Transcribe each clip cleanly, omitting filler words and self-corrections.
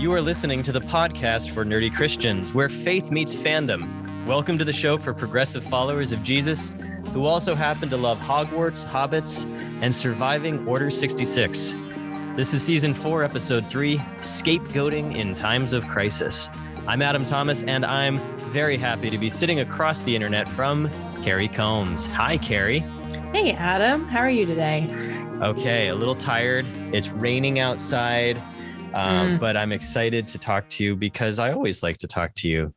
You are listening to the podcast for nerdy Christians, where faith meets fandom. Welcome to the show for progressive followers of Jesus who also happen to love Hogwarts, hobbits, and surviving Order 66. This is Season 4, Episode 3, Scapegoating in Times of Crisis. I'm Adam Thomas, and I'm very happy to be sitting across the internet from Carrie Combs. Hi, Carrie. Hey, Adam. How are you today? Okay, a little tired. It's raining outside. But I'm excited to talk to you because I always like to talk to you.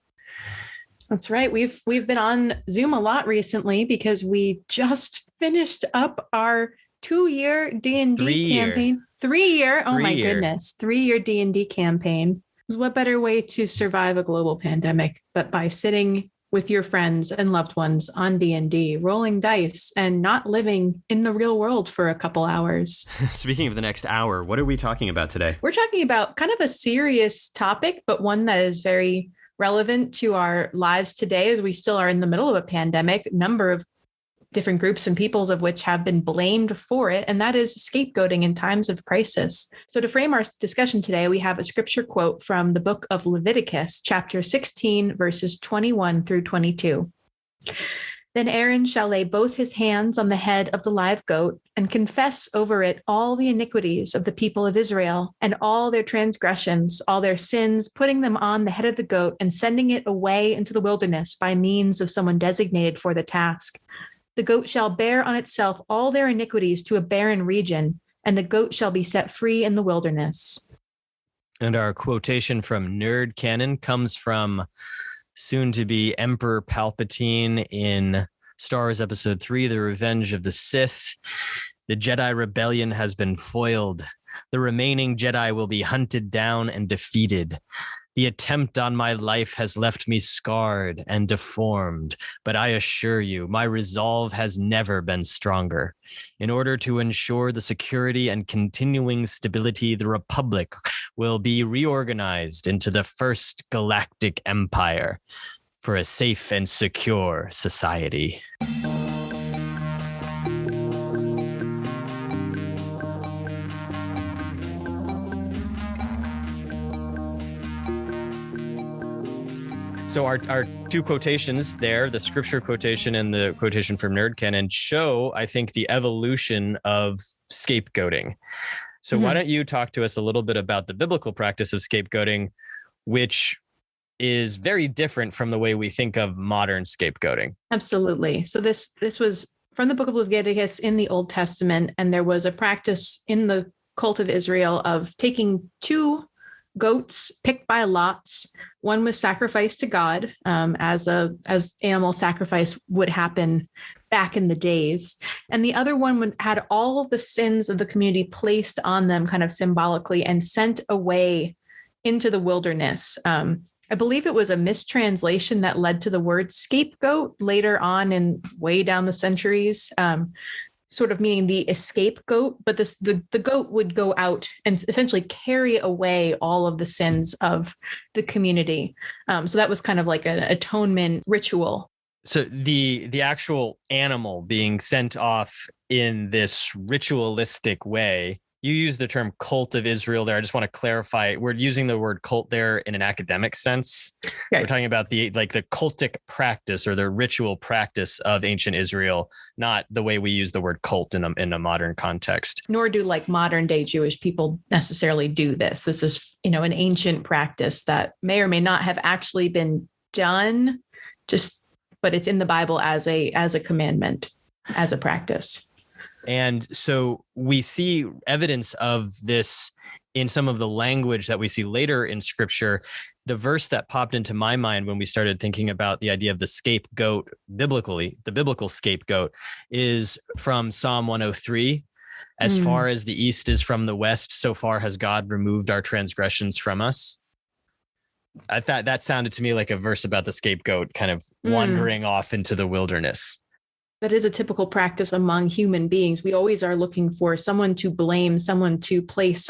That's right. We've been on Zoom a lot recently because we just finished up our 2-year D&D campaign. 3-year. Oh my goodness. 3-year D&D campaign. What better way to survive a global pandemic but by sitting with your friends and loved ones on D&D, rolling dice and not living in the real world for a couple hours. Speaking of the next hour, what are we talking about today? We're talking about kind of a serious topic, but one that is very relevant to our lives today as we still are in the middle of a pandemic, number of different groups and peoples of which have been blamed for it, and that is scapegoating in times of crisis. So to frame our discussion today, we have a scripture quote from the book of Leviticus, chapter 16, verses 21 through 22. Then Aaron shall lay both his hands on the head of the live goat and confess over it all the iniquities of the people of Israel and all their transgressions, all their sins, putting them on the head of the goat and sending it away into the wilderness by means of someone designated for the task. The goat shall bear on itself all their iniquities to a barren region, and the goat shall be set free in the wilderness. And our quotation from Nerd Canon comes from soon-to-be Emperor Palpatine in Star Wars Episode 3, The Revenge of the Sith. The Jedi Rebellion has been foiled. The remaining Jedi will be hunted down and defeated. The attempt on my life has left me scarred and deformed, but I assure you, my resolve has never been stronger. In order to ensure the security and continuing stability, the Republic will be reorganized into the First Galactic Empire for a safe and secure society. So our two quotations there, the scripture quotation and the quotation from Nerd Canon, show, I think, the evolution of scapegoating. So why don't you talk to us a little bit about the biblical practice of scapegoating, which is very different from the way we think of modern scapegoating? Absolutely. So this was from the book of Leviticus in the Old Testament, and there was a practice in the cult of Israel of taking two goats picked by lots. One was sacrificed to God, as animal sacrifice would happen back in the days. And the other one had all of the sins of the community placed on them kind of symbolically and sent away into the wilderness. I believe it was a mistranslation that led to the word scapegoat later on and way down the centuries, sort of meaning the escape goat, but the goat would go out and essentially carry away all of the sins of the community. So that was kind of like an atonement ritual. So the actual animal being sent off in this ritualistic way, you use the term cult of Israel there. I just want to clarify, we're using the word cult there in an academic sense. Right. We're talking about the cultic practice or the ritual practice of ancient Israel, not the way we use the word cult in a modern context. Nor do modern day Jewish people necessarily do this. This is, an ancient practice that may or may not have actually been done, but it's in the Bible as a commandment, as a practice. And so we see evidence of this in some of the language that we see later in scripture. The verse that popped into my mind when we started thinking about the idea of the scapegoat biblically, the biblical scapegoat, is from Psalm 103. As far as the east is from the west, so far has God removed our transgressions from us. I thought that sounded to me like a verse about the scapegoat kind of wandering off into the wilderness. That is a typical practice among human beings. We always are looking for someone to blame, someone to place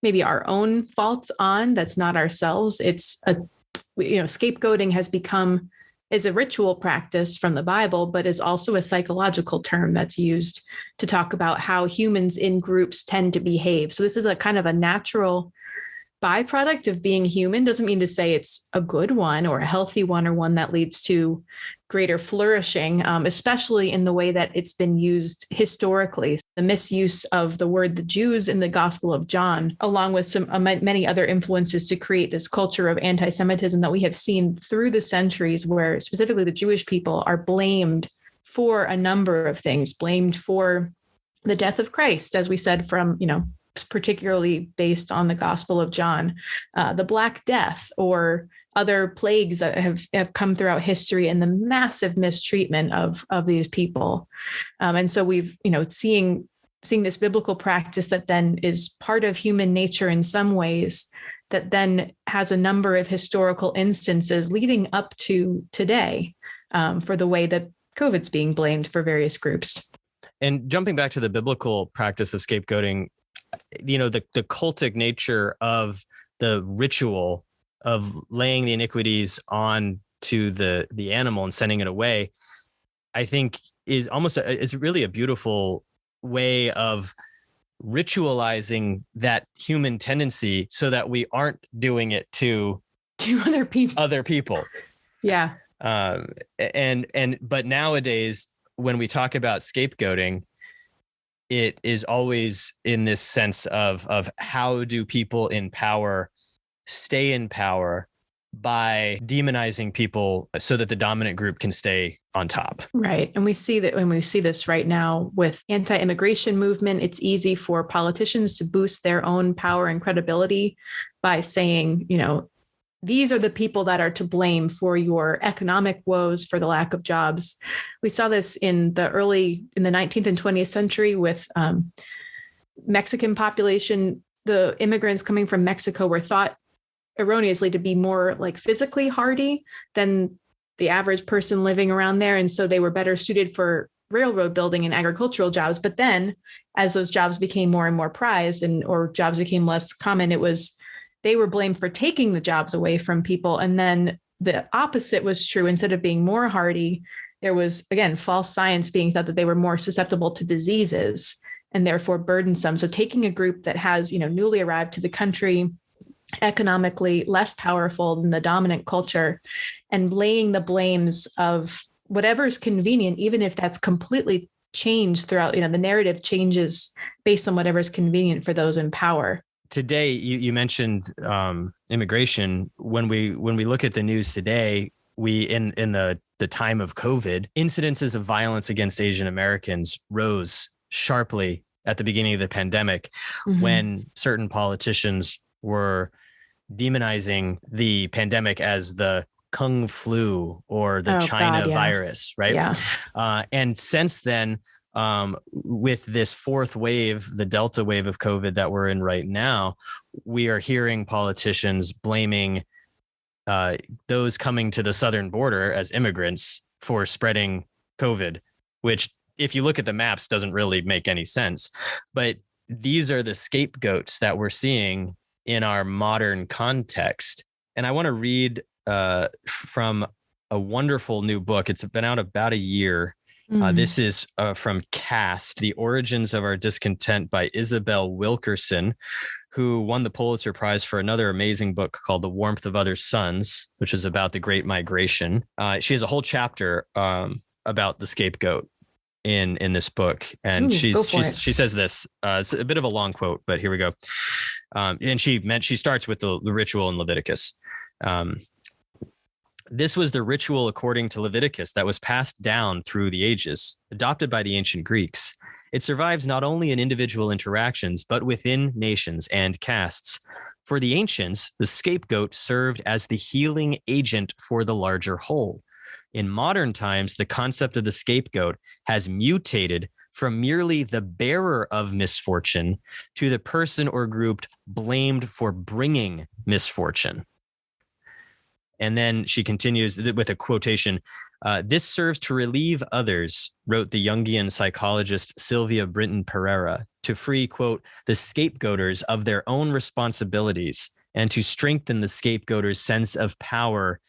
maybe our own faults on. That's not ourselves. It's scapegoating has become is a ritual practice from the Bible, but is also a psychological term that's used to talk about how humans in groups tend to behave. So this is a kind of a natural byproduct of being human. Doesn't mean to say it's a good one or a healthy one or one that leads to greater flourishing, especially in the way that it's been used historically. The misuse of the word the Jews in the Gospel of John, along with some many other influences to create this culture of anti-Semitism that we have seen through the centuries, where specifically the Jewish people are blamed for a number of things, blamed for the death of Christ, as we said, from, particularly based on the Gospel of John, the Black Death, or other plagues that have come throughout history, and the massive mistreatment of these people. And so we've, seeing this biblical practice that then is part of human nature in some ways, that then has a number of historical instances leading up to today, for the way that COVID's being blamed for various groups. And jumping back to the biblical practice of scapegoating, the cultic nature of the ritual of laying the iniquities on to the animal and sending it away, I think is is really a beautiful way of ritualizing that human tendency, so that we aren't doing it to other people. Yeah. But nowadays, when we talk about scapegoating, it is always in this sense of how do people in power stay in power by demonizing people so that the dominant group can stay on top. Right. And we see that when we see this right now with anti-immigration movement, it's easy for politicians to boost their own power and credibility by saying, these are the people that are to blame for your economic woes, for the lack of jobs. We saw this in the 19th and 20th century with Mexican population. The immigrants coming from Mexico were thought erroneously to be more like physically hardy than the average person living around there. And so they were better suited for railroad building and agricultural jobs. But then as those jobs became more and more prized, or jobs became less common, they were blamed for taking the jobs away from people. And then the opposite was true. Instead of being more hardy, there was, again, false science being thought that they were more susceptible to diseases and therefore burdensome. So taking a group that has, newly arrived to the country, economically less powerful than the dominant culture, and laying the blames of whatever is convenient, even if that's completely changed throughout, the narrative changes based on whatever is convenient for those in power. Today, you mentioned immigration. When we look at the news today, in the time of COVID, incidences of violence against Asian Americans rose sharply at the beginning of the pandemic, when certain politicians were demonizing the pandemic as the Kung flu or the China virus, right? Yeah. And since then, with this fourth wave, the Delta wave of COVID that we're in right now, we are hearing politicians blaming those coming to the southern border as immigrants for spreading COVID, which, if you look at the maps, doesn't really make any sense. But these are the scapegoats that we're seeing in our modern context. And I want to read from a wonderful new book. It's been out about a year. This is from Caste, The Origins of Our Discontent by Isabel Wilkerson, who won the Pulitzer Prize for another amazing book called The Warmth of Other Suns, which is about the Great Migration. She has a whole chapter about the scapegoat in this book. And she says this, it's a bit of a long quote, but here we go. And she starts with the ritual in Leviticus. This was the ritual according to Leviticus that was passed down through the ages, adopted by the ancient Greeks. It survives not only in individual interactions, but within nations and castes. For the ancients, the scapegoat served as the healing agent for the larger whole. In modern times, the concept of the scapegoat has mutated from merely the bearer of misfortune to the person or group blamed for bringing misfortune. And then she continues with a quotation. This serves to relieve others, wrote the Jungian psychologist Sylvia Brinton Pereira, to free, quote, the scapegoaters of their own responsibilities and to strengthen the scapegoater's sense of power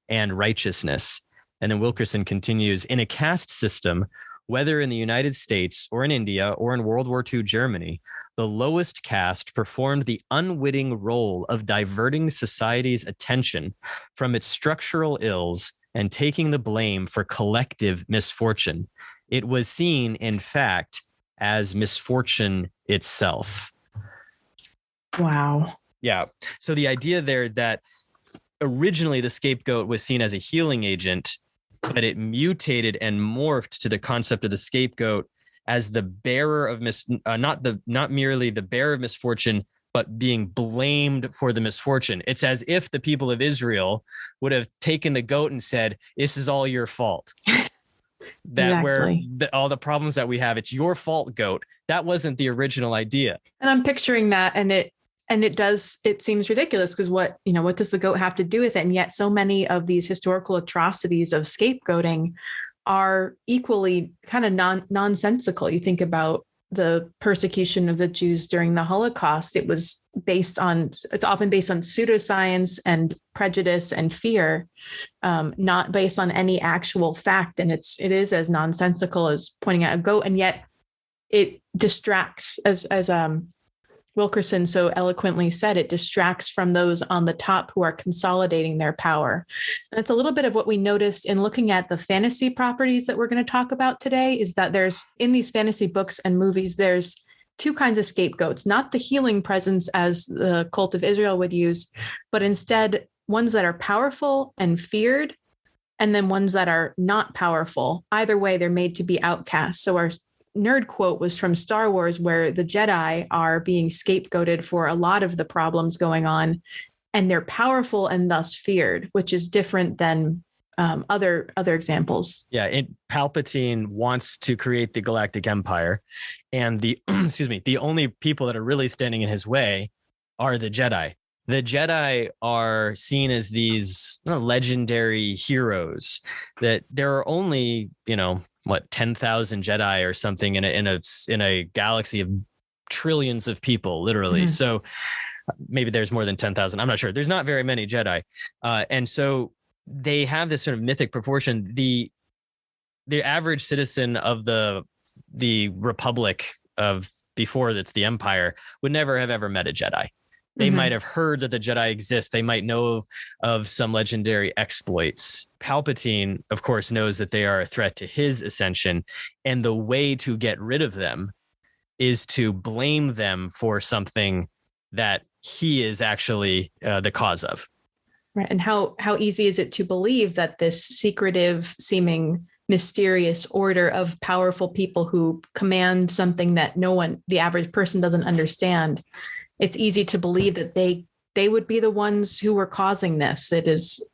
and righteousness. And then Wilkerson continues, in a caste system, Whether in the United States or in India or in World War II Germany, the lowest caste performed the unwitting role of diverting society's attention from its structural ills and taking the blame for collective misfortune. It was seen, in fact, as misfortune itself. Wow. Yeah. So the idea there that originally the scapegoat was seen as a healing agent, but it mutated and morphed to the concept of the scapegoat as the bearer of not merely the bearer of misfortune, but being blamed for the misfortune. It's as if the people of Israel would have taken the goat and said, "This is all your fault." That Exactly. all the problems that we have, it's your fault, goat. That wasn't the original idea. And I'm picturing that, and it seems ridiculous because what does the goat have to do with it? And yet so many of these historical atrocities of scapegoating are equally kind of nonsensical. You think about the persecution of the Jews during the Holocaust. It's often based on pseudoscience and prejudice and fear, not based on any actual fact. And it is as nonsensical as pointing out a goat, and yet it distracts, as Wilkerson so eloquently said, it distracts from those on the top who are consolidating their power. And it's a little bit of what we noticed in looking at the fantasy properties that we're going to talk about today, is that in these fantasy books and movies, there's two kinds of scapegoats, not the healing presence as the cult of Israel would use, but instead ones that are powerful and feared, and then ones that are not powerful. Either way, they're made to be outcasts. So our nerd quote was from Star Wars, where the Jedi are being scapegoated for a lot of the problems going on, and they're powerful and thus feared, which is different than other examples. Yeah, Palpatine wants to create the Galactic Empire, and the the only people that are really standing in his way are the Jedi. The Jedi are seen as these legendary heroes, that there are only 10,000 Jedi or something in a galaxy of trillions of people, literally. Mm-hmm. So maybe there's more than 10,000. I'm not sure. There's not very many Jedi. And so they have this sort of mythic proportion. The average citizen of the Republic of before that's the Empire would never have ever met a Jedi. They might have heard that the Jedi exist. They might know of some legendary exploits. Palpatine, of course, knows that they are a threat to his ascension. And the way to get rid of them is to blame them for something that he is actually the cause of. Right. And how easy is it to believe that this secretive, seeming mysterious order of powerful people who command something that the average person doesn't understand, it's easy to believe that they would be the ones who were causing this.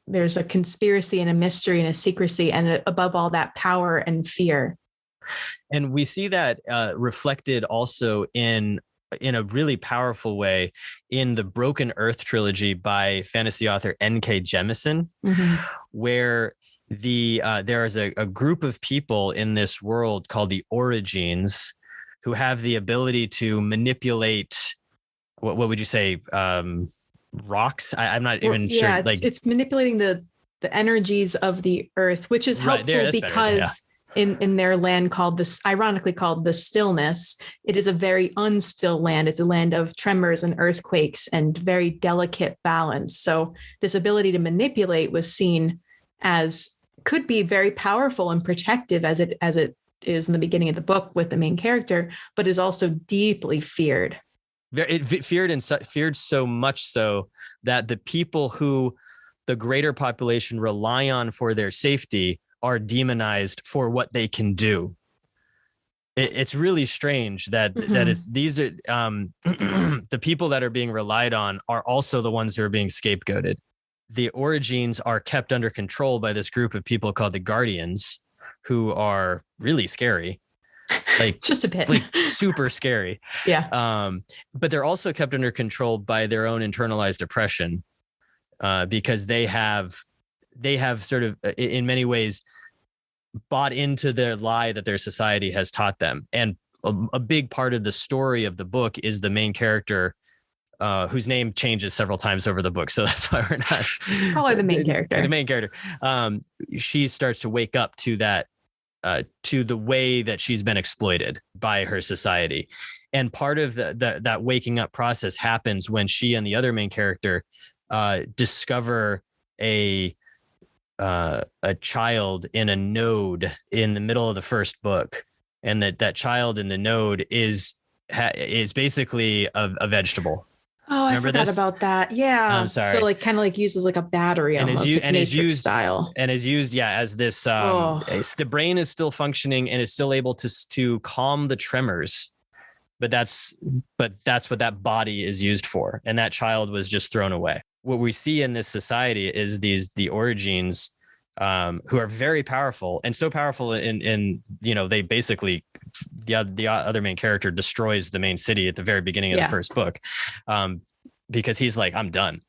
There's a conspiracy and a mystery and a secrecy, and above all that, power and fear. And we see that reflected also in a really powerful way in the Broken Earth trilogy by fantasy author N.K. Jemisin, where there is a group of people in this world called the Origines who have the ability to manipulate, what would you say, rocks? I'm not even sure. Yeah, it's manipulating the energies of the earth, which is helpful because in their land ironically called the Stillness, it is a very unstill land. It's a land of tremors and earthquakes and very delicate balance. So this ability to manipulate was seen as could be very powerful and protective as it is in the beginning of the book with the main character, but is also deeply feared. It feared so much so that the people who the greater population rely on for their safety are demonized for what they can do. It's really strange that these are the people that are being relied on are also the ones who are being scapegoated. The Origines are kept under control by this group of people called the Guardians, who are really scary. Like just a bit, like super scary. Yeah. But they're also kept under control by their own internalized oppression, because they have sort of, in many ways, bought into their lie that their society has taught them. And a big part of the story of the book is the main character, whose name changes several times over the book. So that's why we're not probably the main character. The main character. She starts to wake up to that to the way that she's been exploited by her society. And part of that waking up process happens when she and the other main character discover a child in a node in the middle of the first book, and that child in the node is basically a vegetable. Oh, I forgot about that. Yeah. I'm sorry. So like kind of like uses like a battery and almost, like Matrix style. And is used, as this, the brain is still functioning and is still able to calm the tremors. But that's what that body is used for. And that child was just thrown away. What we see in this society is the Origines, who are very powerful, and so powerful in they basically, the other main character destroys the main city at the very beginning of the first book, because he's like, I'm done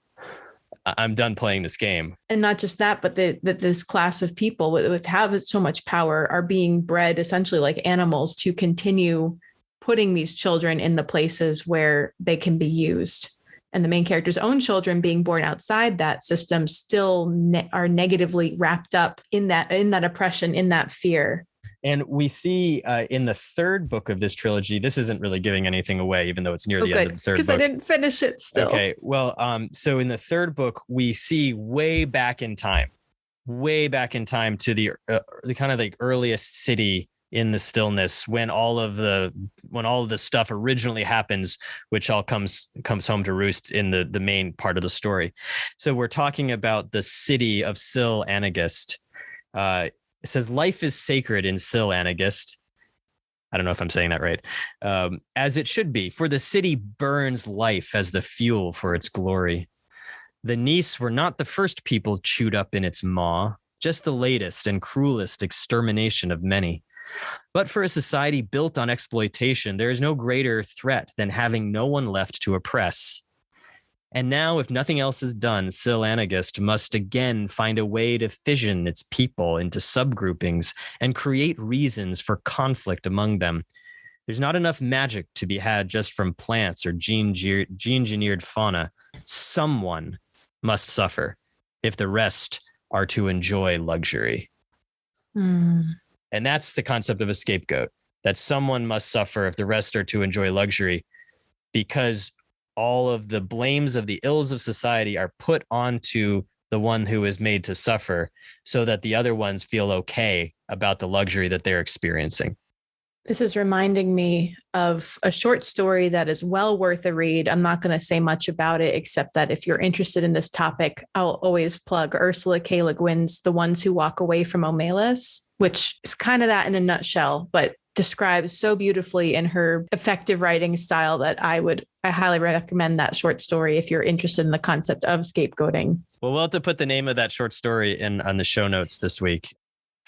playing this game. And not just that, but that this class of people with have so much power are being bred essentially like animals to continue putting these children in the places where they can be used. And the main character's own children being born outside that system still are negatively wrapped up in that oppression, in that fear. And we see in the third book of this trilogy, this isn't really giving anything away, even though it's near the end of the third book. Because I didn't finish it still. Okay, well, so in the third book, we see way back in time to the kind of like earliest city in the stillness, when all of the stuff originally happens, which all comes home to roost in the main part of the story. So we're talking about the city of Sil Anagist. It says, life is sacred in Sil Anagist. I don't know if I'm saying that right. As it should be, for the city burns life as the fuel for its glory. The Nice were not the first people chewed up in its maw, just the latest and cruelest extermination of many. But for a society built on exploitation, there is no greater threat than having no one left to oppress. And now, if nothing else is done, Sil Anagist must again find a way to fission its people into subgroupings and create reasons for conflict among them. There's not enough magic to be had just from plants or gene-engineered fauna. Someone must suffer if the rest are to enjoy luxury. And that's the concept of a scapegoat, that someone must suffer if the rest are to enjoy luxury, because all of the blames of the ills of society are put onto the one who is made to suffer, so that the other ones feel okay about the luxury that they're experiencing. This is reminding me of a short story that is well worth a read. I'm not going to say much about it, except that if you're interested in this topic, I'll always plug Ursula K. Le Guin's The Ones Who Walk Away from Omelas, which is kind of that in a nutshell, but describes so beautifully in her effective writing style that I highly recommend that short story if you're interested in the concept of scapegoating. Well, we'll have to put the name of that short story on the show notes this week.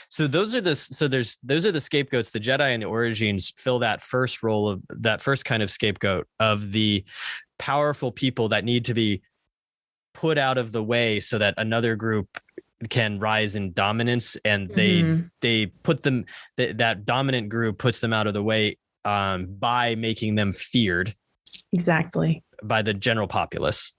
So those are the scapegoats. The Jedi and the Origines fill that first role of that first kind of scapegoat of the powerful people that need to be put out of the way so that another group can rise in dominance, and they put them, that dominant group puts them out of the way by making them feared, exactly, by the general populace.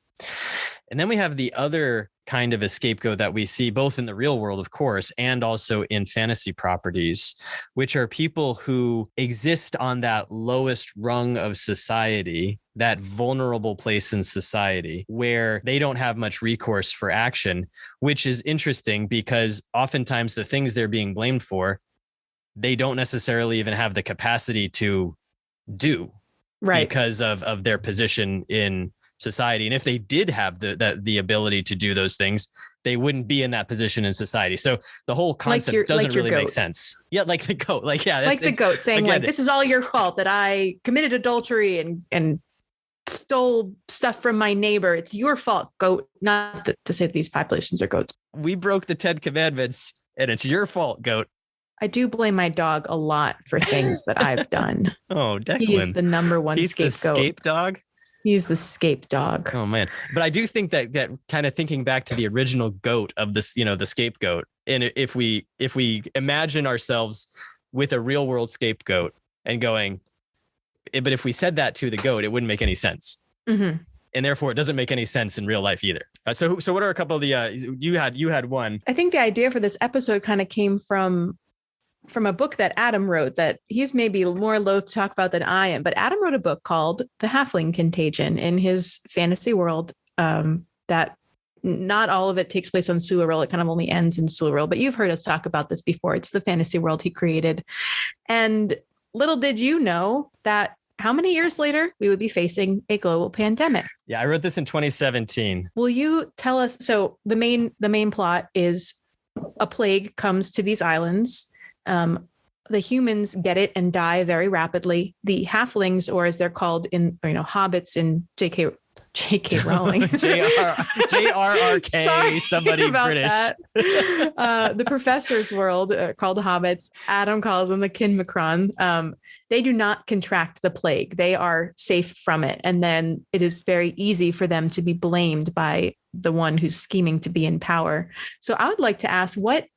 And then we have the other kind of a scapegoat that we see both in the real world, of course, and also in fantasy properties, which are people who exist on that lowest rung of society, that vulnerable place in society where they don't have much recourse for action, which is interesting because oftentimes the things they're being blamed for, they don't necessarily even have the capacity to do, right, because of their position in society. And if they did have the ability to do those things, they wouldn't be in that position in society. So the whole concept doesn't really make sense. Yeah, like the goat. Like, yeah, like the goat saying, again, like, this is all your fault that I committed adultery and stole stuff from my neighbor. It's your fault, goat. Not to say that these populations are goats. We broke the 10 commandments and it's your fault, goat. I do blame my dog a lot for things that I've done. Oh, Declan. He's the number one scapegoat. He's the scape dog? He's the scape dog. Oh, man. But I do think that kind of thinking back to the original goat of this, the scapegoat. And if we imagine ourselves with a real world scapegoat and going, but if we said that to the goat, it wouldn't make any sense. Mm-hmm. And therefore it doesn't make any sense in real life either. So what are a couple of the, you had one. I think the idea for this episode kind of came from from a book that Adam wrote that he's maybe more loath to talk about than I am. But Adam wrote a book called The Halfling Contagion in his fantasy world that not all of it takes place on Sularil. It kind of only ends in Sularil. But you've heard us talk about this before. It's the fantasy world he created. And little did you know that how many years later we would be facing a global pandemic. Yeah, I wrote this in 2017. Will you tell us? So the main plot is a plague comes to these islands. The humans get it and die very rapidly. The halflings, or as they're called in, hobbits in J.K. Rowling. JRRK, somebody British. The professor's world called hobbits. Adam calls them the Kinmacron. They do not contract the plague. They are safe from it. And then it is very easy for them to be blamed by the one who's scheming to be in power. So I would like to ask, what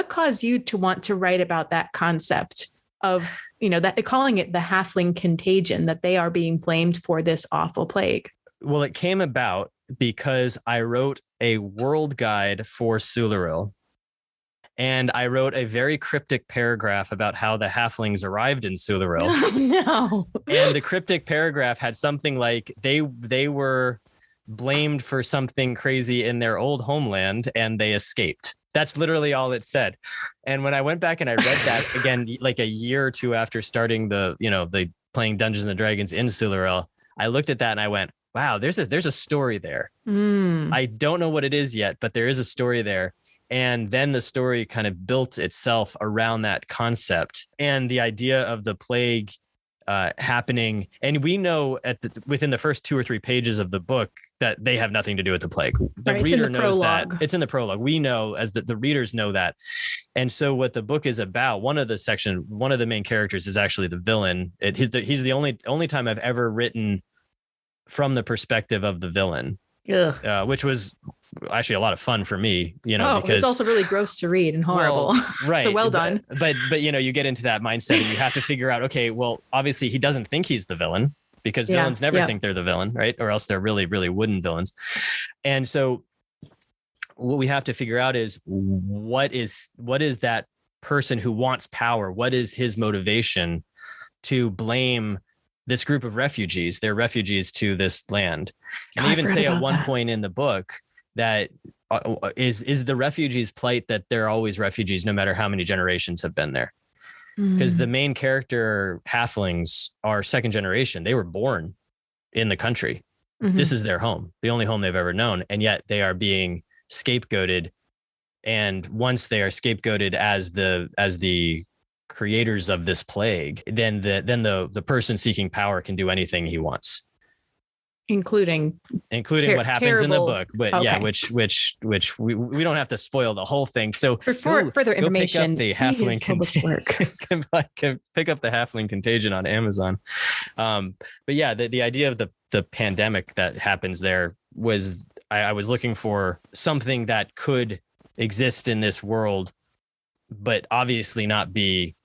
caused you to want to write about that concept of, that calling it the halfling contagion, that they are being blamed for this awful plague? Well, it came about because I wrote a world guide for Sularil, and I wrote a very cryptic paragraph about how the halflings arrived in Sularil. Oh, no. And the cryptic paragraph had something like they were blamed for something crazy in their old homeland and they escaped. That's literally all it said. And when I went back and I read that again, like a year or two after starting the playing Dungeons and Dragons in Sularil, I looked at that and I went, wow, there's a story there. I don't know what it is yet, but there is a story there. And then the story kind of built itself around that concept and the idea of the plague happening. And we know within the first 2 or 3 pages of the book that they have nothing to do with the plague. The reader knows that. It's in the prologue. We know, as the readers know that. And so what the book is about, one of the main characters is actually the villain. He's the only time I've ever written from the perspective of the villain, which was actually a lot of fun for me, because it's also really gross to read and horrible. Well, right. So well done. But you get into that mindset and you have to figure out, okay, well, obviously he doesn't think he's the villain because villains never think they're the villain, right? Or else they're really, really wooden villains. And so what we have to figure out is what is that person who wants power? What is his motivation to blame this group of refugees? They're refugees to this land. And they even say at one point in the book that is the refugees' plight that they're always refugees no matter how many generations have been there. Because the main character halflings are second generation. They were born in the country. This is their home, the only home they've ever known. And yet they are being scapegoated. And once they are scapegoated as the creators of this plague, then the person seeking power can do anything he wants, including what happens in the book. But okay. which we don't have to spoil the whole thing. So for further information, pick up the halfling pick up the Halfling Contagion on Amazon. But yeah, the idea of the pandemic that happens there was I was looking for something that could exist in this world, but obviously not be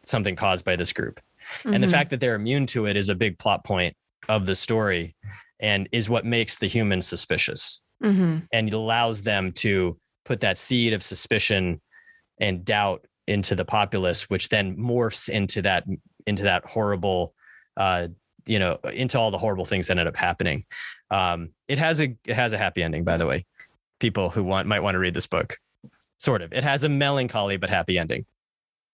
something caused by this group. And the fact that they're immune to it is a big plot point of the story and is what makes the humans suspicious. And it allows them to put that seed of suspicion and doubt into the populace, which then morphs into that horrible, into all the horrible things that ended up happening. It has a happy ending, by the way. People who might want to read this book. Sort of. It has a melancholy but happy ending.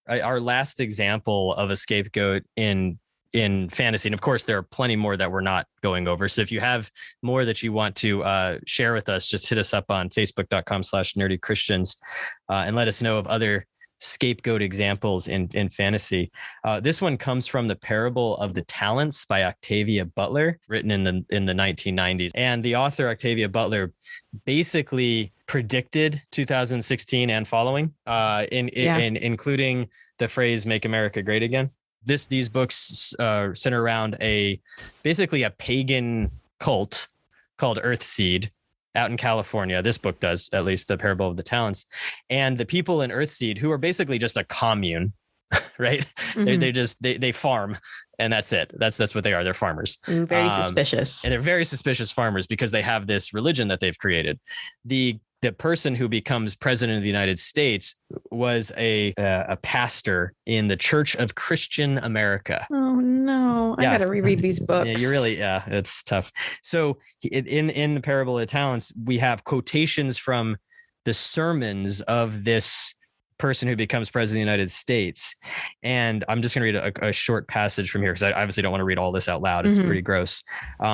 Our last example of a scapegoat in fantasy, and of course there are plenty more that we're not going over. So if you have more that you want to share with us, just hit us up on facebook.com/nerdychristians and let us know of other scapegoat examples in fantasy. This one comes from the Parable of the Talents by Octavia Butler, written in the 1990s. And the author Octavia Butler basically predicted 2016 and following, including the phrase "Make America Great Again." These books center around basically a pagan cult called Earthseed out in California. This book does, at least, the Parable of the Talents. And the people in Earthseed, who are basically just a commune, right? They farm, and that's it. That's what they are. They're farmers. Very suspicious. And they're very suspicious farmers because they have this religion that they've created. The the person who becomes president of the United States was a pastor in the Church of Christian America. Oh no, I got to reread these books. It's tough. So in the Parable of the Talents, we have quotations from the sermons of this person who becomes president of the United States. And I'm just going to read a short passage from here because I obviously don't want to read all this out loud. It's pretty gross.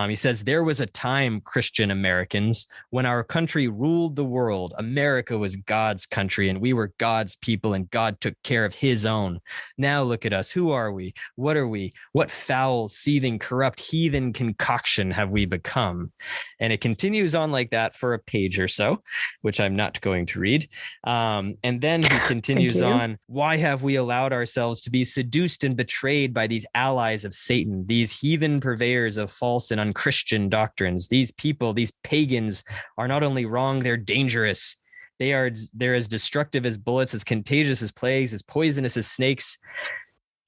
He says, "There was a time, Christian Americans, when our country ruled the world. America was God's country and we were God's people and God took care of his own. Now look at us. Who are we? What are we? What foul, seething, corrupt, heathen concoction have we become?" And it continues on like that for a page or so, which I'm not going to read. And then he continues on, "Why have we allowed ourselves to be seduced and betrayed by these allies of Satan, these heathen purveyors of false and unchristian doctrines? These people, these pagans, are not only wrong, they're dangerous. They're as destructive as bullets, as contagious as plagues, as poisonous as snakes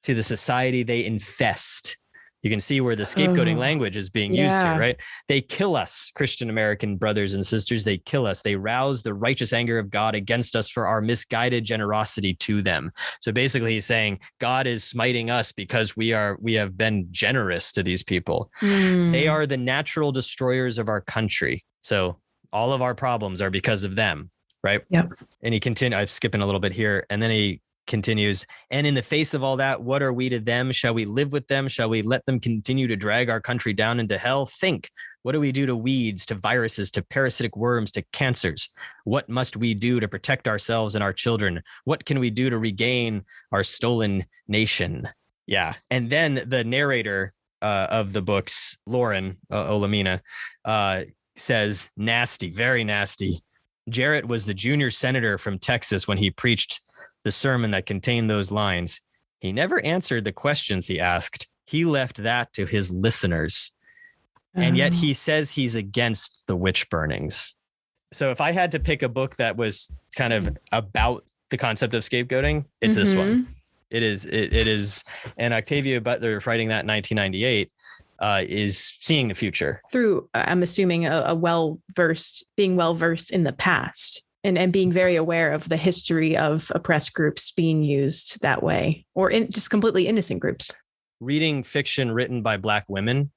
to the society they infest." You can see where the scapegoating language is being used here, right? They kill us, Christian American brothers and sisters. They kill us. They rouse the righteous anger of God against us for our misguided generosity to them. So basically he's saying God is smiting us because we have been generous to these people. They are the natural destroyers of our country. So all of our problems are because of them, right? Yep. And he continues, I'm skipping a little bit here. And then he continues, "And in the face of all that, what are we to them? Shall we live with them? Shall we let them continue to drag our country down into hell? Think, what do we do to weeds, to viruses, to parasitic worms, to cancers? What must we do to protect ourselves and our children? What can we do to regain our stolen nation?" Yeah. And then the narrator of the books, Lauren Olamina, says, "Nasty, very nasty. Jarrett was the junior senator from Texas when he preached the sermon that contained those lines. He never answered the questions he asked. He left that to his listeners. And yet he says he's against the witch burnings." So if I had to pick a book that was kind of about the concept of scapegoating, it's this one. It is. And Octavia Butler, writing that in 1998, is seeing the future. Through, I'm assuming, being well-versed in the past. And being very aware of the history of oppressed groups being used that way, or just completely innocent groups. Reading fiction written by Black women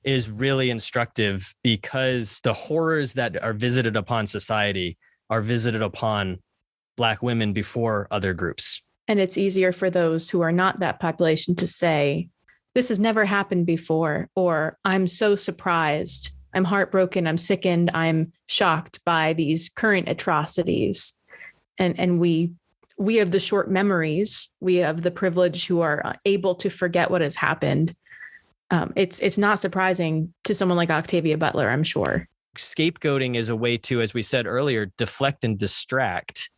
is really instructive because the horrors that are visited upon society are visited upon Black women before other groups. And it's easier for those who are not that population to say, "This has never happened before," or "I'm so surprised. I'm heartbroken, I'm sickened, I'm shocked by these current atrocities." And we have the short memories. We have the privilege who are able to forget what has happened. It's not surprising to someone like Octavia Butler, I'm sure. Scapegoating is a way to, as we said earlier, deflect and distract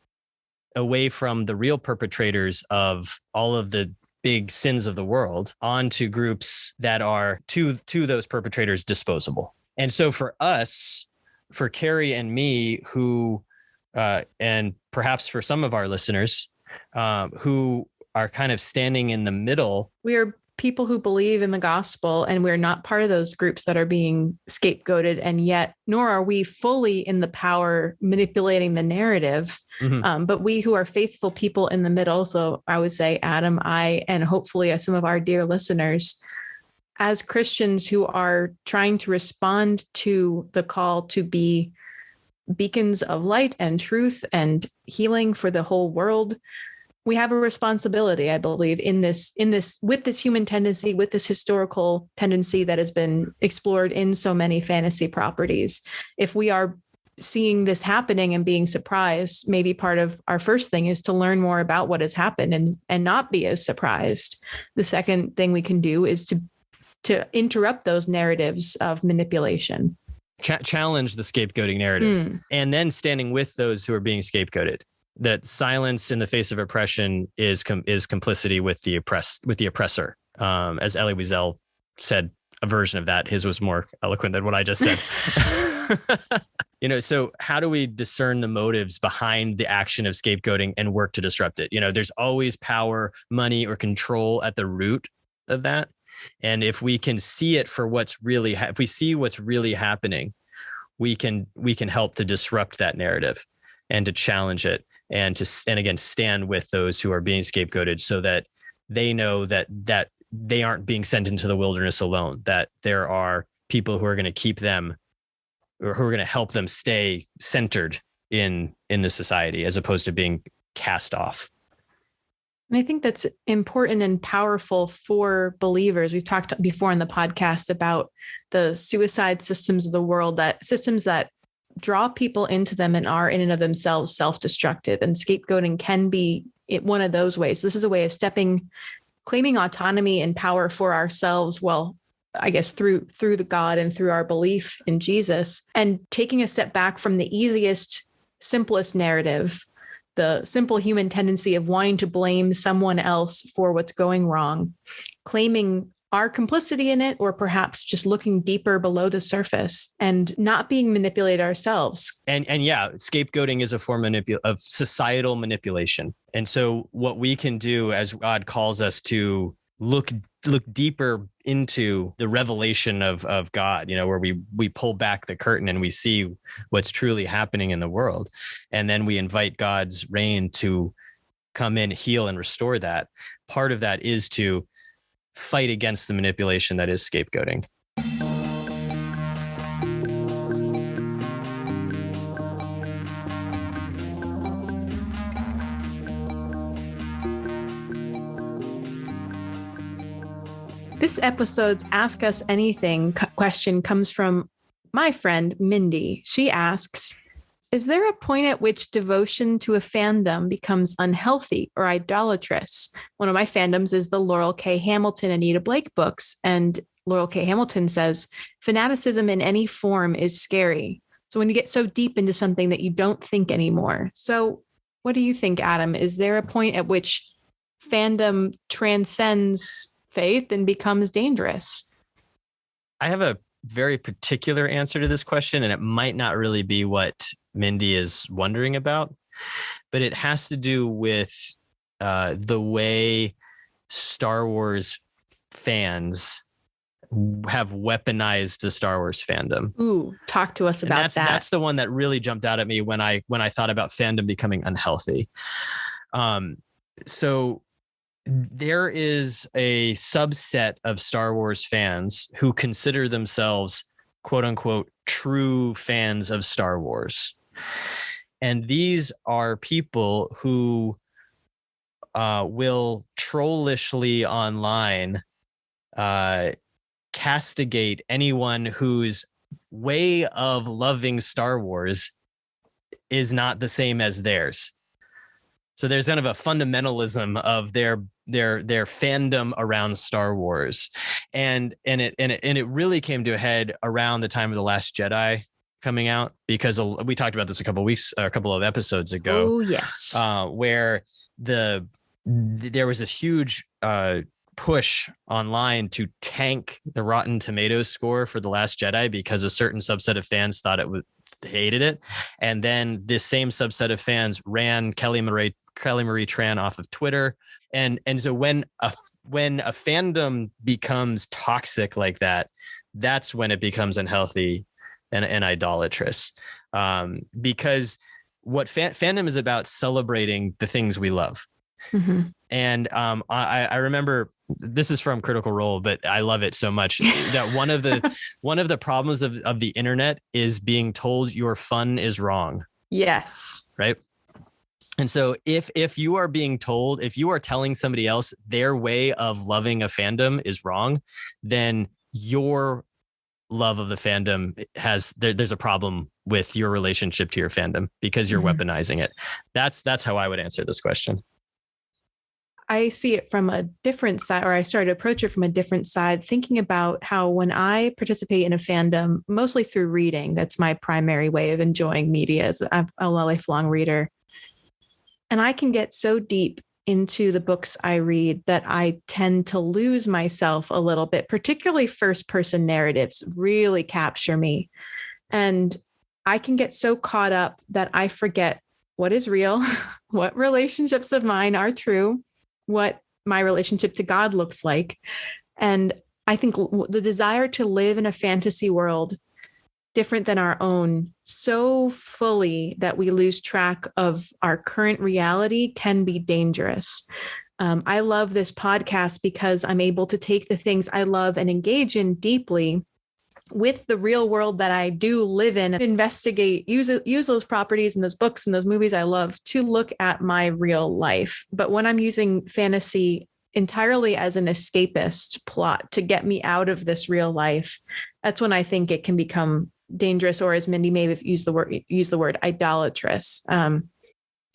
away from the real perpetrators of all of the big sins of the world onto groups that are to those perpetrators disposable. And so for us, for Carrie and me, who, and perhaps for some of our listeners, who are kind of standing in the middle. We are people who believe in the gospel, and we're not part of those groups that are being scapegoated. And yet, nor are we fully in the power manipulating the narrative. But we who are faithful people in the middle. So I would say Adam, I, and hopefully some of our dear listeners, as Christians who are trying to respond to the call to be beacons of light and truth and healing for the whole world, we have a responsibility, I believe, in this, with this human tendency, with this historical tendency that has been explored in so many fantasy properties. If we are seeing this happening and being surprised, maybe part of our first thing is to learn more about what has happened and not be as surprised. The second thing we can do is to interrupt those narratives of manipulation. Challenge the scapegoating narrative, and then standing with those who are being scapegoated. That silence in the face of oppression is complicity with the oppressor. As Elie Wiesel said, a version of that. His was more eloquent than what I just said. So how do we discern the motives behind the action of scapegoating and work to disrupt it? There's always power, money, or control at the root of that. And if we can see it for if we see what's really happening, we can help to disrupt that narrative and to challenge it and again stand with those who are being scapegoated, so that they know that they aren't being sent into the wilderness alone, that there are people who are going to keep them, or who are going to help them stay centered in the society, as opposed to being cast off. And I think that's important and powerful for believers. We've talked before in the podcast about the suicide systems of the world, that systems that draw people into them and are in and of themselves self-destructive. And scapegoating can be one of those ways. This is a way of claiming autonomy and power for ourselves. Well, I guess through the God and through our belief in Jesus, and taking a step back from the easiest, simplest narrative, the simple human tendency of wanting to blame someone else for what's going wrong, claiming our complicity in it, or perhaps just looking deeper below the surface and not being manipulated ourselves. And yeah, scapegoating is a form of societal manipulation. And so what we can do, as God calls us to look deeper into the revelation of God, where we pull back the curtain and we see what's truly happening in the world. And then we invite God's reign to come in, heal, and restore that. Part of that is to fight against the manipulation that is scapegoating. This episode's Ask Us Anything question comes from my friend, Mindy. She asks, is there a point at which devotion to a fandom becomes unhealthy or idolatrous? One of my fandoms is the Laurel K. Hamilton, Anita Blake books. And Laurel K. Hamilton says, fanaticism in any form is scary. So when you get so deep into something that you don't think anymore. So what do you think, Adam? Is there a point at which fandom transcends faith and becomes dangerous? I have a very particular answer to this question, and it might not really be what Mindy is wondering about, but it has to do with the way Star Wars fans have weaponized the Star Wars fandom. Ooh, talk to us about that. That's the one that really jumped out at me when I thought about fandom becoming unhealthy. So there is a subset of Star Wars fans who consider themselves, quote unquote, true fans of Star Wars. And these are people who will trollishly online castigate anyone whose way of loving Star Wars is not the same as theirs. So there's kind of a fundamentalism of their fandom around Star Wars, and it really came to a head around the time of The Last Jedi coming out, because we talked about this a couple of episodes ago. Oh yes, where there was this huge push online to tank the Rotten Tomatoes score for The Last Jedi because a certain subset of fans hated it, and then this same subset of fans ran Kelly Marie Tran off of Twitter. And so when a fandom becomes toxic like that, that's when it becomes unhealthy and idolatrous. Because what fandom is about, celebrating the things we love. Mm-hmm. And I remember, this is from Critical Role, but I love it so much, that one of the problems of the internet is being told your fun is wrong. Yes. Right. And so if you are being told, if you are telling somebody else their way of loving a fandom is wrong, then your love of the fandom there's a problem with your relationship to your fandom, because you're mm-hmm. weaponizing it. That's how I would answer this question. I see it from a different side, or I started to approach it from a different side, thinking about how when I participate in a fandom, mostly through reading, that's my primary way of enjoying media, as I'm a lifelong reader. And I can get so deep into the books I read that I tend to lose myself a little bit, particularly first-person narratives really capture me. And I can get so caught up that I forget what is real, what relationships of mine are true, what my relationship to God looks like. And I think the desire to live in a fantasy world different than our own so fully that we lose track of our current reality can be dangerous. I love this podcast because I'm able to take the things I love and engage in deeply with the real world that I do live in, and investigate, use those properties and those books and those movies I love to look at my real life. But when I'm using fantasy entirely as an escapist plot to get me out of this real life, that's when I think it can become dangerous, or as Mindy may have used the word idolatrous.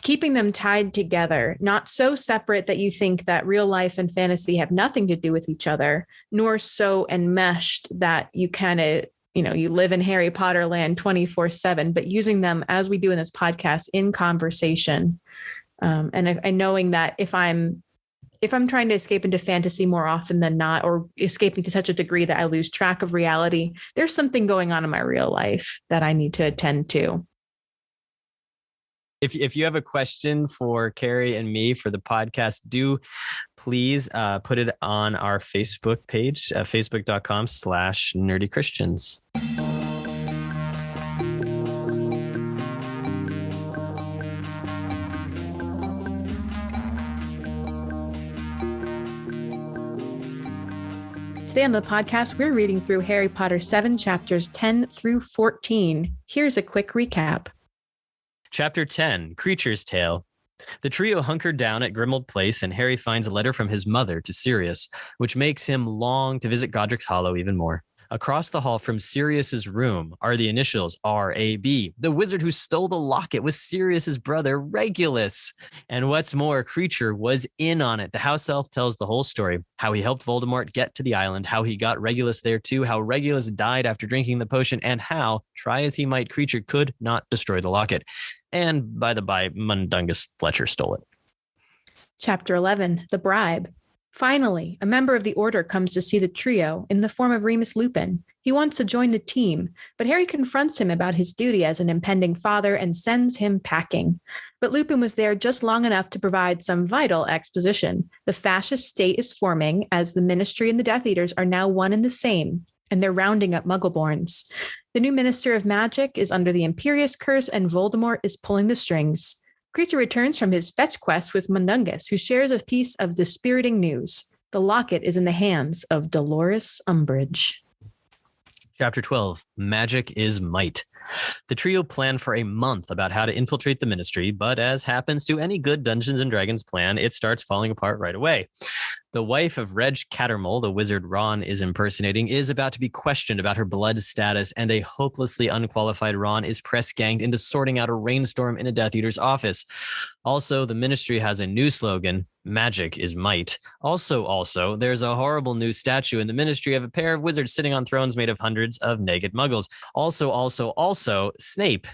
Keeping them tied together, not so separate that you think that real life and fantasy have nothing to do with each other, nor so enmeshed that you kind of, you live in Harry Potter land 24/7, but using them as we do in this podcast in conversation. And knowing that if I'm trying to escape into fantasy more often than not, or escaping to such a degree that I lose track of reality, there's something going on in my real life that I need to attend to. If you have a question for Carrie and me for the podcast, do please put it on our Facebook page, facebook.com/nerdychristians. Today on the podcast, we're reading through Harry Potter 7 chapters 10 through 14. Here's a quick recap. Chapter 10, Creature's Tale. The trio hunkered down at Grimmauld Place, and Harry finds a letter from his mother to Sirius, which makes him long to visit Godric's Hollow even more. Across the hall from Sirius's room are the initials R.A.B. The wizard who stole the locket was Sirius's brother, Regulus. And what's more, Creature was in on it. The house elf tells the whole story, how he helped Voldemort get to the island, how he got Regulus there too, how Regulus died after drinking the potion, and how, try as he might, Creature could not destroy the locket. And by the by, Mundungus Fletcher stole it. Chapter 11, The Bribe. Finally, a member of the Order comes to see the trio in the form of Remus Lupin. He wants to join the team, but Harry confronts him about his duty as an impending father and sends him packing. But Lupin was there just long enough to provide some vital exposition. The fascist state is forming, as the Ministry and the Death Eaters are now one and the same, and they're rounding up Muggleborns. The new Minister of Magic is under the Imperious Curse, and Voldemort is pulling the strings. Creature returns from his fetch quest with Mundungus, who shares a piece of dispiriting news. The locket is in the hands of Dolores Umbridge. Chapter 12, Magic is Might. The trio plan for a month about how to infiltrate the Ministry, but as happens to any good Dungeons & Dragons plan, it starts falling apart right away. The wife of Reg Cattermole, the wizard Ron is impersonating, is about to be questioned about her blood status, and a hopelessly unqualified Ron is press-ganged into sorting out a rainstorm in a Death Eater's office. Also, the Ministry has a new slogan, Magic is Might. Also, there's a horrible new statue in the Ministry of a pair of wizards sitting on thrones made of hundreds of naked muggles. Also, Snape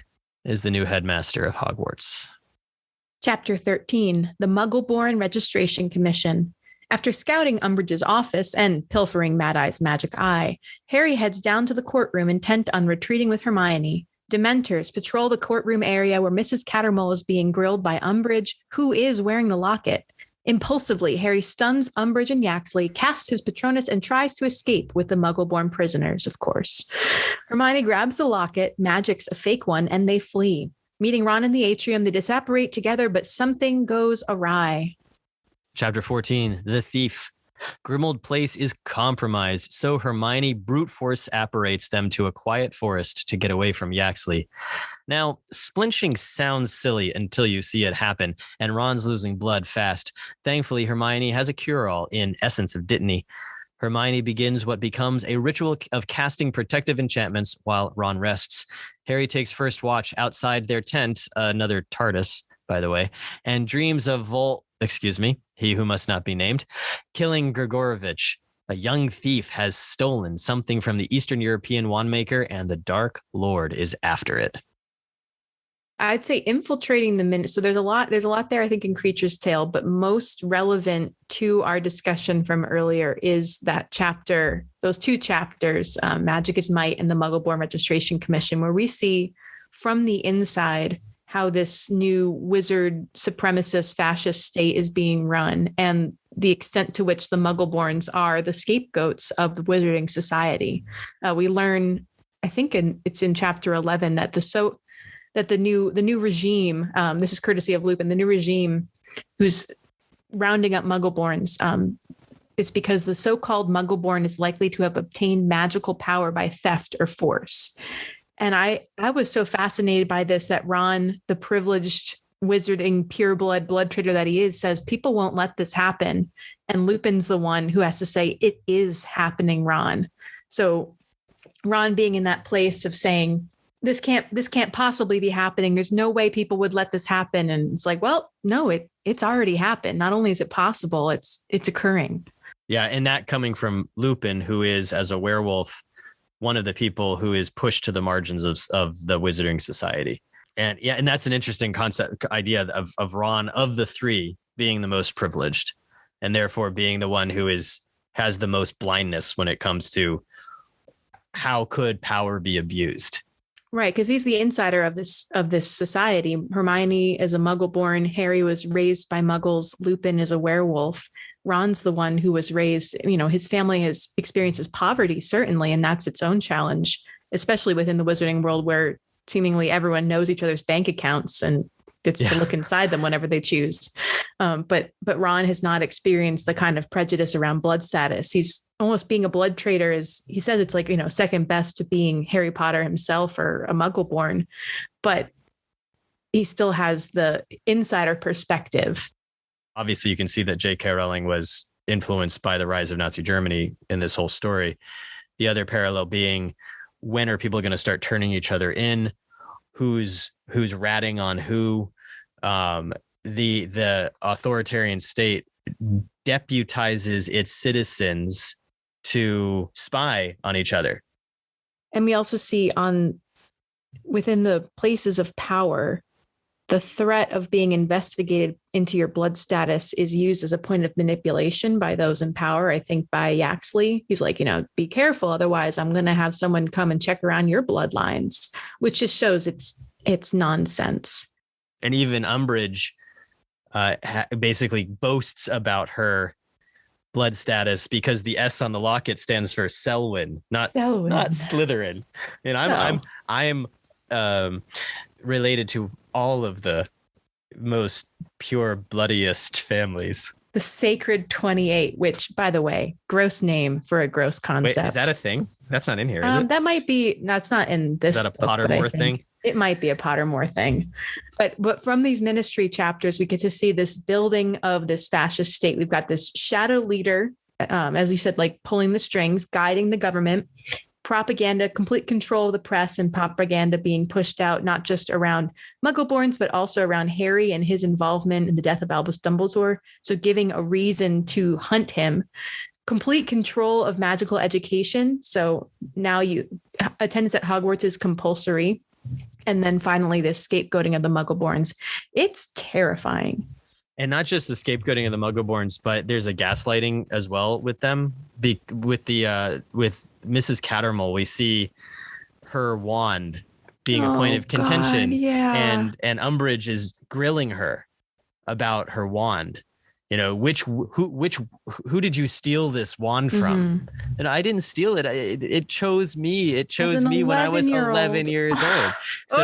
is the new headmaster of Hogwarts. Chapter 13, The Muggleborn Registration Commission. After scouting Umbridge's office and pilfering Mad Eye's magic eye, Harry heads down to the courtroom intent on retreating with Hermione. Dementors patrol the courtroom area where Mrs. Cattermole is being grilled by Umbridge, who is wearing the locket. Impulsively, Harry stuns Umbridge and Yaxley, casts his Patronus, and tries to escape with the Muggleborn prisoners, of course. Hermione grabs the locket, magics a fake one, and they flee. Meeting Ron in the atrium, they disapparate together, but something goes awry. Chapter 14, The Thief. Grimmauld Place is compromised, so Hermione brute force apparates them to a quiet forest to get away from Yaxley. Now, splinching sounds silly until you see it happen, and Ron's losing blood fast. Thankfully, Hermione has a cure-all in Essence of Dittany. Hermione begins what becomes a ritual of casting protective enchantments while Ron rests. Harry takes first watch outside their tent, another TARDIS, by the way, and dreams of he who must not be named, killing Grigorovich. A young thief has stolen something from the Eastern European wand maker, and the Dark Lord is after it. I'd say infiltrating the Ministry. So there's a lot there, I think, in Creature's Tale, but most relevant to our discussion from earlier is that chapter, those two chapters, Magic is Might and the Muggleborn Registration Commission, where we see from the inside how this new wizard supremacist fascist state is being run, and the extent to which the Muggleborns are the scapegoats of the wizarding society. We learn, I think it's in chapter 11 that the new regime, this is courtesy of Lupin, the new regime who's rounding up Muggleborns, it's because the so-called Muggleborn is likely to have obtained magical power by theft or force. And I was so fascinated by this that Ron, the privileged wizarding blood trader that he is, says people won't let this happen. And Lupin's the one who has to say, it is happening, Ron. So Ron being in that place of saying, this can't possibly be happening. There's no way people would let this happen. And it's like, well, no, it's already happened. Not only is it possible, it's occurring. Yeah. And that coming from Lupin, who is, as a werewolf, one of the people who is pushed to the margins of the Wizarding Society. And yeah, and that's an interesting idea of Ron, of the three, being the most privileged, and therefore being the one who has the most blindness when it comes to how could power be abused. Right, because he's the insider of this society. Hermione is a Muggle-born. Harry was raised by Muggles. Lupin is a werewolf. Ron's the one who was raised, his family has experiences poverty, certainly, and that's its own challenge, especially within the wizarding world where seemingly everyone knows each other's bank accounts and gets to look inside them whenever they choose. But Ron has not experienced the kind of prejudice around blood status. He's almost being a blood trader he says it's like, second best to being Harry Potter himself or a Muggle-born, but he still has the insider perspective. Obviously, you can see that J.K. Rowling was influenced by the rise of Nazi Germany in this whole story. The other parallel being, when are people going to start turning each other in? Who's ratting on who? The authoritarian state deputizes its citizens to spy on each other. And we also see within the places of power, the threat of being investigated into your blood status is used as a point of manipulation by those in power. I think by Yaxley, he's like, be careful. Otherwise, I'm going to have someone come and check around your bloodlines, which just shows it's nonsense. And even Umbridge basically boasts about her blood status because the S on the locket stands for Selwyn, not Slytherin. And I'm related to all of the most pure, bloodiest families. The Sacred 28, which, by the way, gross name for a gross concept. Wait, is that a thing? That's not in here, is it? That might be. That's not in this. Is that a Pottermore thing? It might be a Pottermore thing. But from these ministry chapters, we get to see this building of this fascist state. We've got this shadow leader, as you said, like pulling the strings, guiding the government. Propaganda, complete control of the press, and propaganda being pushed out, not just around Muggleborns, but also around Harry and his involvement in the death of Albus Dumbledore. So giving a reason to hunt him. Complete control of magical education. So now attendance at Hogwarts is compulsory. And then finally, this scapegoating of the Muggleborns. It's terrifying. And not just the scapegoating of the Muggleborns, but there's a gaslighting as well with them. With Mrs. Cattermole, we see her wand being a point of contention. God, yeah. And Umbridge is grilling her about her wand. Who did you steal this wand from? Mm-hmm. And I didn't steal it. It chose me. It chose me when I was 11 years old. So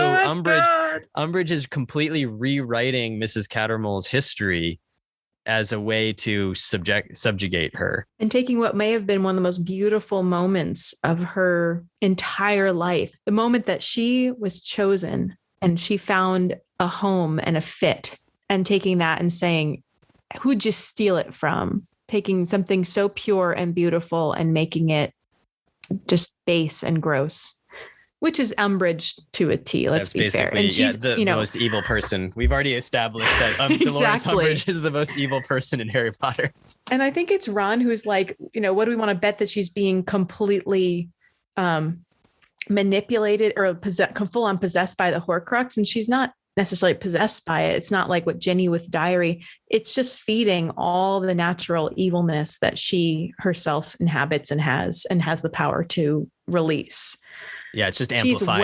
Umbridge is completely rewriting Mrs. Cattermole's history as a way to subjugate her. And taking what may have been one of the most beautiful moments of her entire life, the moment that she was chosen and she found a home and a fit, and taking that and saying, who'd you steal it from? Taking something so pure and beautiful and making it just base and gross, which is Umbridge to a T. Let's be fair. And she's the most evil person. We've already established that Dolores Umbridge is the most evil person in Harry Potter. And I think it's Ron who's like, what do we want to bet that she's being completely manipulated or full on possessed by the Horcrux? And she's not necessarily possessed by it. It's not like what Ginny with Diary. It's just feeding all the natural evilness that she herself inhabits and has the power to release. Yeah, it's just amplifying.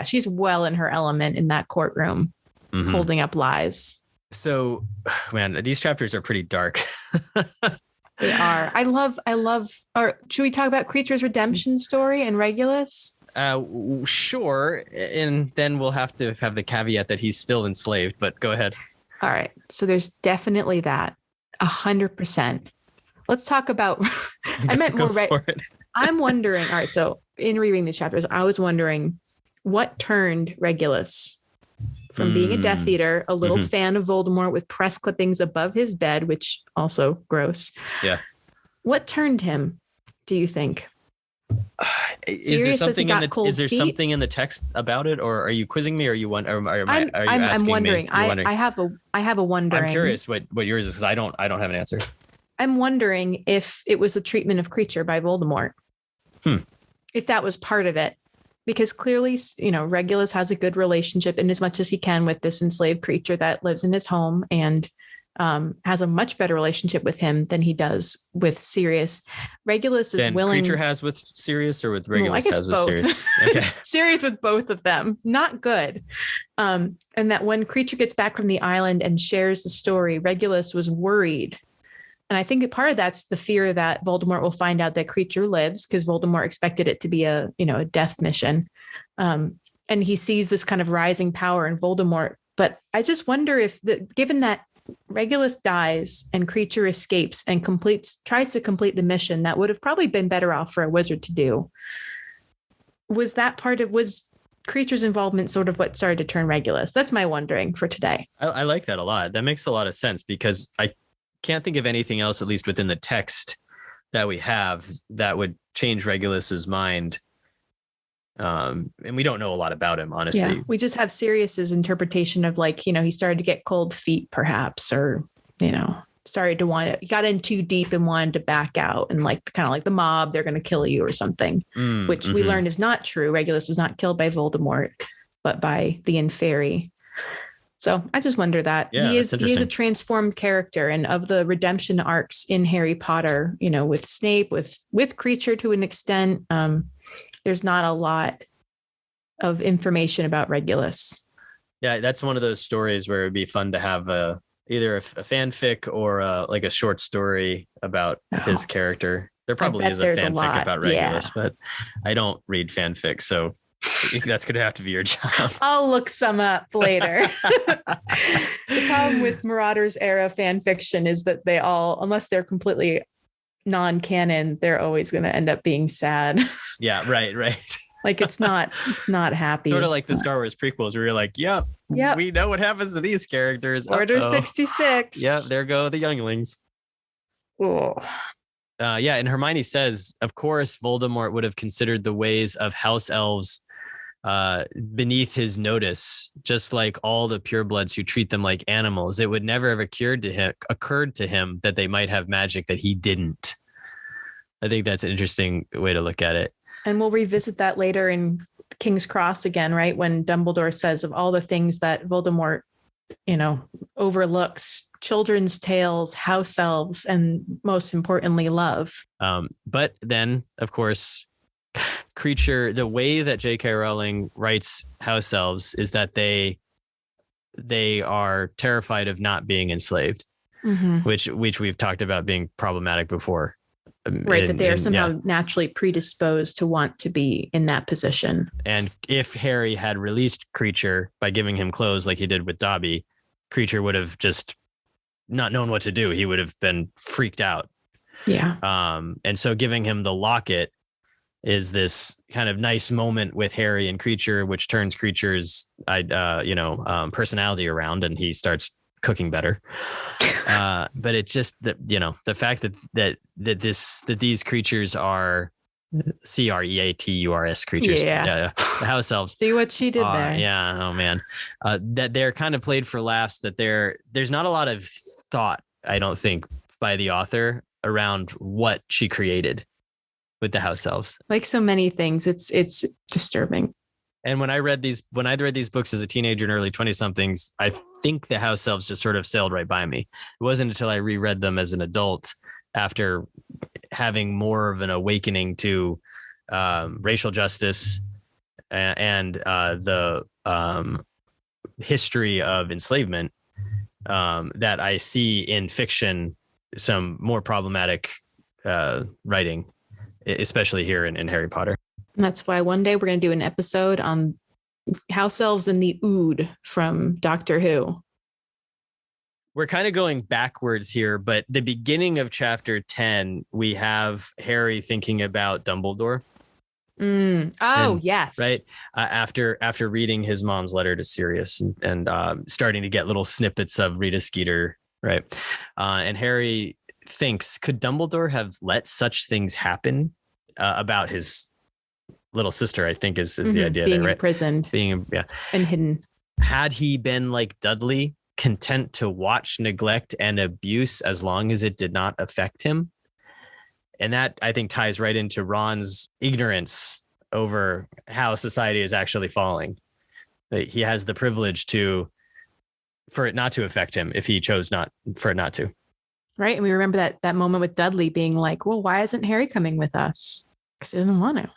She's well in her element in that courtroom, holding up lies. So, man, these chapters are pretty dark. They are. I love. Or should we talk about Creature's redemption story and Regulus? Sure. And then we'll have to have the caveat that he's still enslaved, but go ahead. All right. So there's definitely that. 100%. Let's talk about, I meant more, I'm wondering, all right. So in reading the chapters, I was wondering what turned Regulus from being a Death Eater, a little fan of Voldemort with press clippings above his bed, which also gross. Yeah. What turned him, do you think? Is there something in the text about it, or are you quizzing me, or you want, or are you asking I'm wondering. me? I have a wondering. I'm curious what yours is, because I don't have an answer. I'm wondering if it was the treatment of Kreacher by Voldemort. If that was part of it, because clearly, Regulus has a good relationship in as much as he can with this enslaved creature that lives in his home, and has a much better relationship with him than he does with Sirius. Regulus is willing. Kreacher has with Sirius, or with Regulus has with both. Sirius? Okay. Sirius with both of them. Not good. And that when Kreacher gets back from the island and shares the story, Regulus was worried. And I think part of that's the fear that Voldemort will find out that Kreacher lives, because Voldemort expected it to be a death mission. And he sees this kind of rising power in Voldemort. But I just wonder if given that Regulus dies and Kreacher escapes and tries to complete the mission, that would have probably been better off for a wizard to do. Was Kreacher's involvement sort of what started to turn Regulus? That's my wondering for today. I like that a lot. That makes a lot of sense, because I can't think of anything else, at least within the text that we have, that would change Regulus's mind. And we don't know a lot about him, honestly. Yeah, we just have Sirius's interpretation of he started to get cold feet, perhaps, or started to he got in too deep and wanted to back out, and kind of like the mob, they're going to kill you or something, which we learned is not true. Regulus was not killed by Voldemort, but by the Inferi. So I just wonder that he is a transformed character, and of the redemption arcs in Harry Potter, with Snape, with Kreacher to an extent, there's not a lot of information about Regulus. Yeah, that's one of those stories where it'd be fun to have either a fanfic or a short story about his character. There probably is a fanfic about Regulus, but I don't read fanfic, so that's going to have to be your job. I'll look some up later. The problem with Marauders era fan fiction is that they all, unless they're completely non-canon, they're always going to end up being sad. Yeah, right. It's not happy. Sort of like the Star Wars prequels, where you're like, yep, we know what happens to these characters. Order 66. Yeah, there go the younglings. Oh. And Hermione says, of course, Voldemort would have considered the ways of house elves beneath his notice, just like all the purebloods who treat them like animals. It would never have occurred to him that they might have magic that he didn't. I think that's an interesting way to look at it. And we'll revisit that later in King's Cross again, right? When Dumbledore says of all the things that Voldemort, overlooks, children's tales, house elves, and most importantly, love. But then, of course, Kreacher, the way that J.K. Rowling writes house elves is that they are terrified of not being enslaved, which we've talked about being problematic before. Right, that they are somehow naturally predisposed to want to be in that position. And if Harry had released Kreacher by giving him clothes like he did with Dobby, Kreacher would have just not known what to do. He would have been freaked out. Yeah. And so giving him the locket is this kind of nice moment with Harry and Kreacher, which turns Kreacher's personality around, and he starts cooking better. But it's just that, the fact that these creatures are creatures creatures. Yeah. The house elves. See what she did there. Yeah. Oh man. That they're kind of played for laughs, that there's not a lot of thought, I don't think, by the author around what she created with the house elves. Like so many things, it's disturbing. And when I read these books as a teenager and early 20-somethings, I think the house elves just sort of sailed right by me. It wasn't until I reread them as an adult, after having more of an awakening to racial justice and the history of enslavement, that I see in fiction some more problematic writing, especially here in Harry Potter. And that's why one day we're going to do an episode on house elves and the Ood from Doctor Who. We're kind of going backwards here, but the beginning of chapter 10, we have Harry thinking about Dumbledore. Yes. Right. After reading his mom's letter to Sirius and starting to get little snippets of Rita Skeeter. Right. And Harry thinks, could Dumbledore have let such things happen about his little sister? I think is the idea being there, right? Imprisoned. And hidden. Had he been like Dudley, content to watch neglect and abuse as long as it did not affect him? And that, I think, ties right into Ron's ignorance over how society is actually falling. He has the privilege for it not to affect him if he chose for it not to. Right. And we remember that moment with Dudley being like, well, why isn't Harry coming with us? Because he doesn't want to.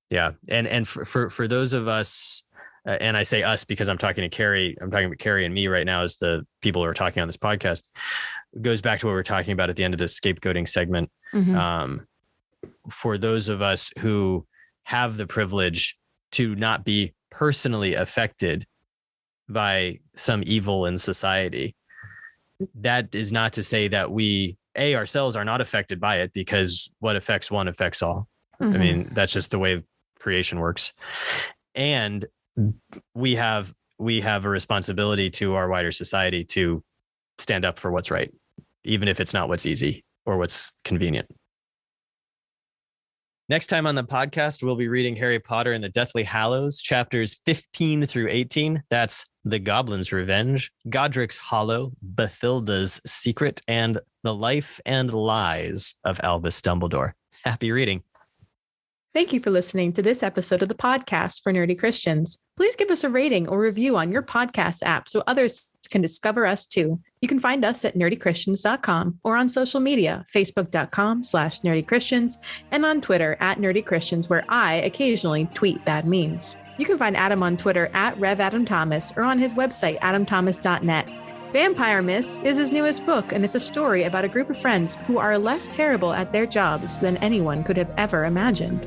Yeah. And for those of us, and I say us because I'm talking about Carrie and me right now as the people who are talking on this podcast. It goes back to what we were talking about at the end of the scapegoating segment. For those of us who have the privilege to not be personally affected by some evil in society, that is not to say that we ourselves are not affected by it, because what affects one affects all. I mean, that's just the way creation works. And we have a responsibility to our wider society to stand up for what's right, even if it's not what's easy or what's convenient. Next time on the podcast, we'll be reading Harry Potter and the Deathly Hallows, chapters 15 through 18. That's The Goblin's Revenge, Godric's Hollow, Bathilda's Secret, and The Life and Lies of Albus Dumbledore. Happy reading. Thank you for listening to this episode of the podcast for Nerdy Christians. Please give us a rating or review on your podcast app so others can discover us too. You can find us at nerdychristians.com or on social media, facebook.com/nerdychristians, and on Twitter @nerdychristians, where I occasionally tweet bad memes. You can find Adam on Twitter @RevAdamThomas or on his website, adamthomas.net. Vampire Mist is his newest book, and it's a story about a group of friends who are less terrible at their jobs than anyone could have ever imagined.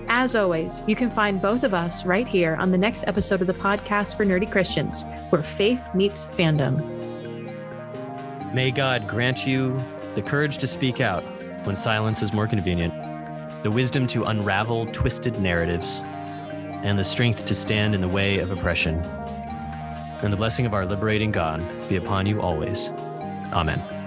As always, you can find both of us right here on the next episode of the podcast for Nerdy Christians, where faith meets fandom. May God grant you the courage to speak out when silence is more convenient, the wisdom to unravel twisted narratives, and the strength to stand in the way of oppression. And the blessing of our liberating God be upon you always. Amen.